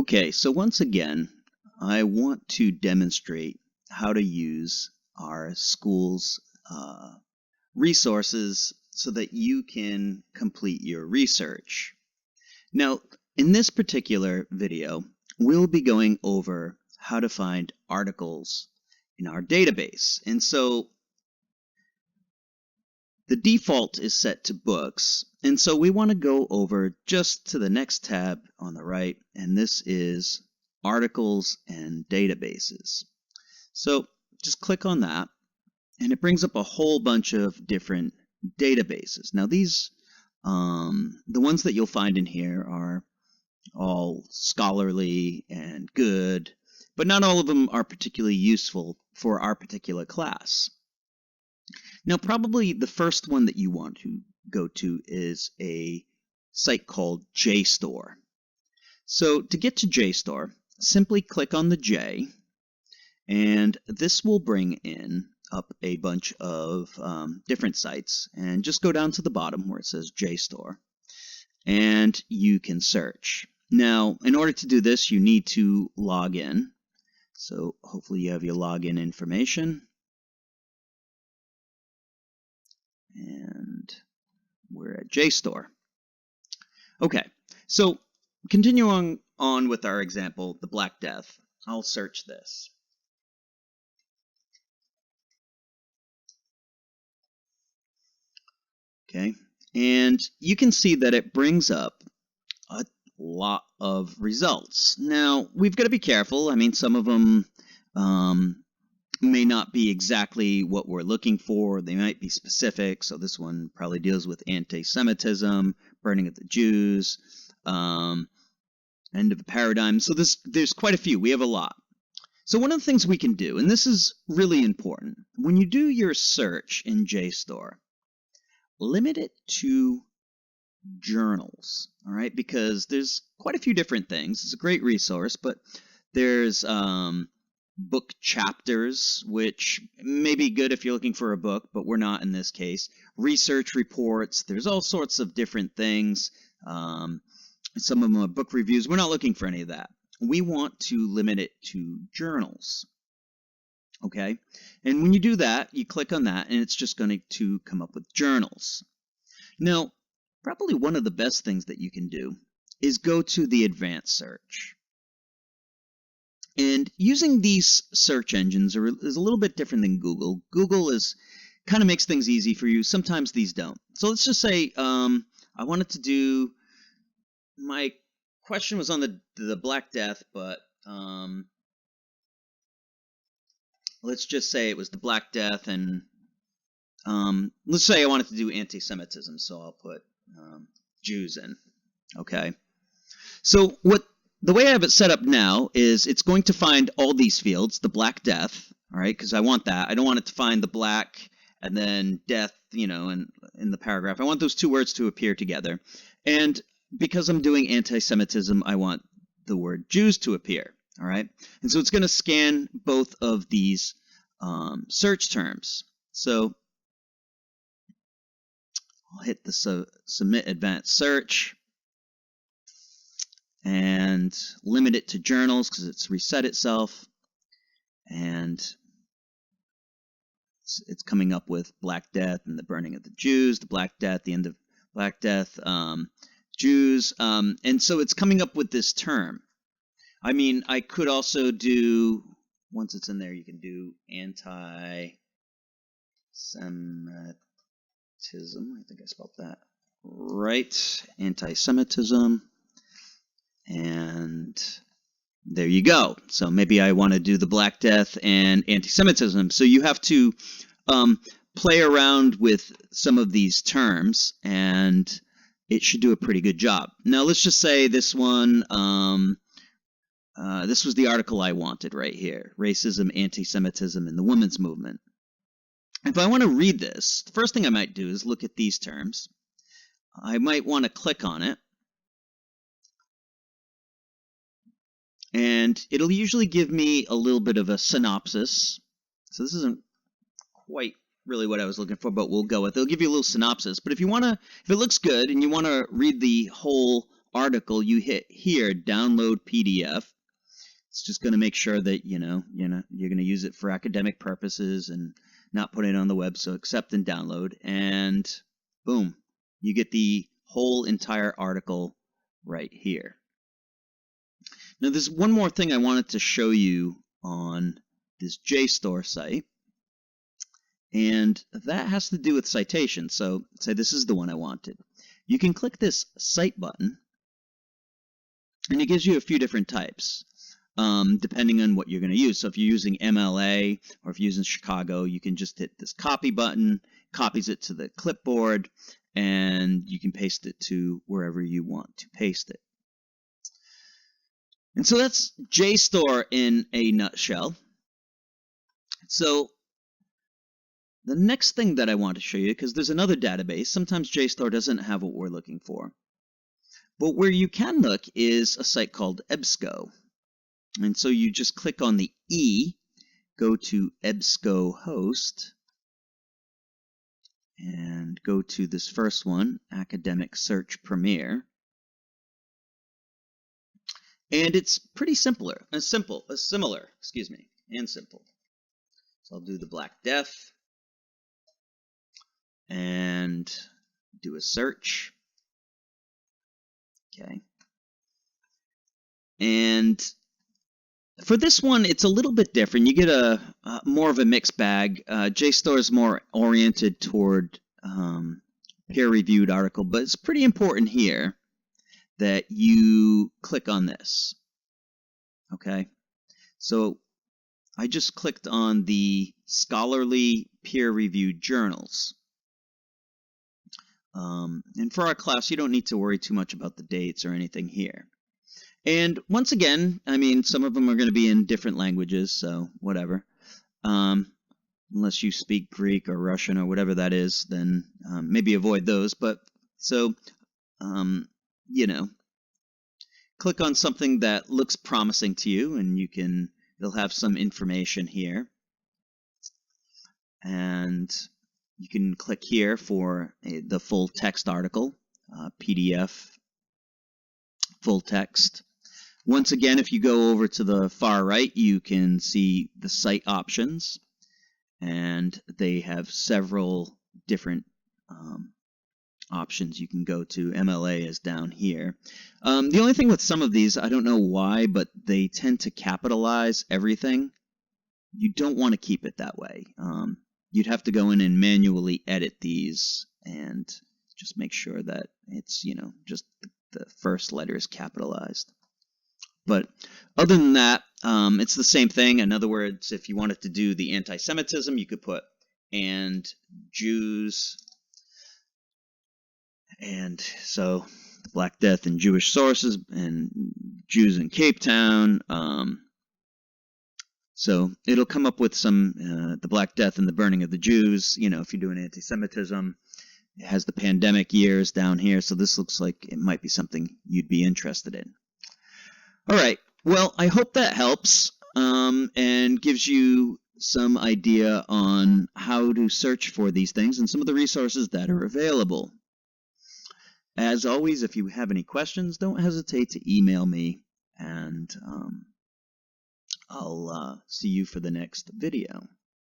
Okay, so once again, I want to demonstrate how to use our school's resources so that you can complete your research. Now, in this particular video, we'll be going over how to find articles in our database. And so the default is set to books. And so we want to go over just to the next tab on the right, and this is articles and databases. So just click on that, and it brings up a whole bunch of different databases. Now these, the ones that you'll find in here are all scholarly and good, but not all of them are particularly useful for our particular class. Now, probably the first one that you want to go to is a site called Jstor. So to get to Jstor, simply click on the J, and this will bring in up a bunch of different sites. And just go down to the bottom where it says Jstor, and you can search. Now, in order to do this, you need to log in. So hopefully you have your login information. And we're at Jstor. Okay, so continuing on with our example, the Black Death, I'll search this. Okay, and you can see that it brings up a lot of results. Now, we've got to be careful. I mean, some of them may not be exactly what we're looking for. They might be specific. So this one probably deals with anti-Semitism, burning of the Jews, end of the paradigm. So there's quite a few. We have a lot. So one of the things we can do, and this is really important, when you do your search in Jstor, limit it to journals, all right? Because there's quite a few different things. It's a great resource, but there's book chapters, which may be good if you're looking for a book, but we're not in this case. Research reports, there's all sorts of different things. Some of them are book reviews. We're not looking for any of that. We want to limit it to journals. Okay? And when you do that, you click on that, and it's just going to come up with journals. Now, probably one of the best things that you can do is go to the advanced search. And using these search engines is a little bit different than Google. Google kind of makes things easy for you. Sometimes these don't. So let's just say I wanted to do, my question was on the Black Death, but let's just say it was the Black Death, and let's say I wanted to do anti-Semitism, so I'll put Jews in. Okay. So the way I have it set up now is it's going to find all these fields, the Black Death, all right, because I want that. I don't want it to find the black and then death, you know, in the paragraph. I want those two words to appear together. And because I'm doing anti-Semitism, I want the word Jews to appear, all right? And so it's going to scan both of these search terms. So I'll hit the Submit Advanced Search and limit it to journals because it's reset itself, and it's coming up with Black Death and the burning of the Jews, the Black Death, the end of Black Death, Jews, and so it's coming up with this term. I mean, I could also do, once it's in there, you can do anti-Semitism. I think I spelled that right. Anti-Semitism. And there you go. So maybe I want to do the Black Death and anti-Semitism. So you have to play around with some of these terms, and it should do a pretty good job. Now let's just say this one, this was the article I wanted right here, Racism, Anti-Semitism, and the Women's Movement. If I want to read this, the first thing I might do is look at these terms. I might want to click on it. And it'll usually give me a little bit of a synopsis. So this isn't quite really what I was looking for, but we'll go with it. It'll give you a little synopsis. But if it looks good and you want to read the whole article, you hit here, download PDF. It's just going to make sure that you're going to use it for academic purposes and not put it on the web. So accept and download, and boom, you get the whole entire article right here. Now, there's one more thing I wanted to show you on this Jstor site, and that has to do with citations. So say this is the one I wanted. You can click this Cite button, and it gives you a few different types, depending on what you're going to use. So if you're using MLA or if you're using Chicago, you can just hit this copy button, copies it to the clipboard, and you can paste it to wherever you want to paste it. And so that's Jstor in a nutshell. So the next thing that I want to show you, because there's another database, sometimes Jstor doesn't have what we're looking for. But where you can look is a site called EBSCO. And so you just click on the E, go to EBSCO host, and go to this first one, Academic Search Premier. And it's pretty similar, and simple. So I'll do the Black Death and do a search. Okay. And for this one, it's a little bit different. You get a more of a mixed bag. Jstor is more oriented toward peer-reviewed article, but it's pretty important here that you click on this. Okay, so I just clicked on the scholarly peer-reviewed journals. And for our class, you don't need to worry too much about the dates or anything here. And once again, I mean, some of them are going to be in different languages, so whatever. Unless you speak Greek or Russian or whatever that is, then maybe avoid those. But so, click on something that looks promising to you, and it'll have some information here. And you can click here for the full text article, PDF, full text. Once again, if you go over to the far right, you can see the site options, and they have several different options you can go to. MLA is down here. The only thing with some of these, I don't know why, but they tend to capitalize everything. You don't want to keep it that way. You'd have to go in and manually edit these and just make sure that it's, just the first letter is capitalized. But other than that, it's the same thing. In other words, if you wanted to do the anti-Semitism, you could put "and Jews," and so Black Death and Jewish sources, and Jews in Cape Town. So it'll come up with some the Black Death and the burning of the Jews. If you're doing anti-Semitism, it has the pandemic years down here. So this looks like it might be something you'd be interested in. All right, well, I hope that helps and gives you some idea on how to search for these things and some of the resources that are available. As always, if you have any questions, don't hesitate to email me, and I'll see you for the next video.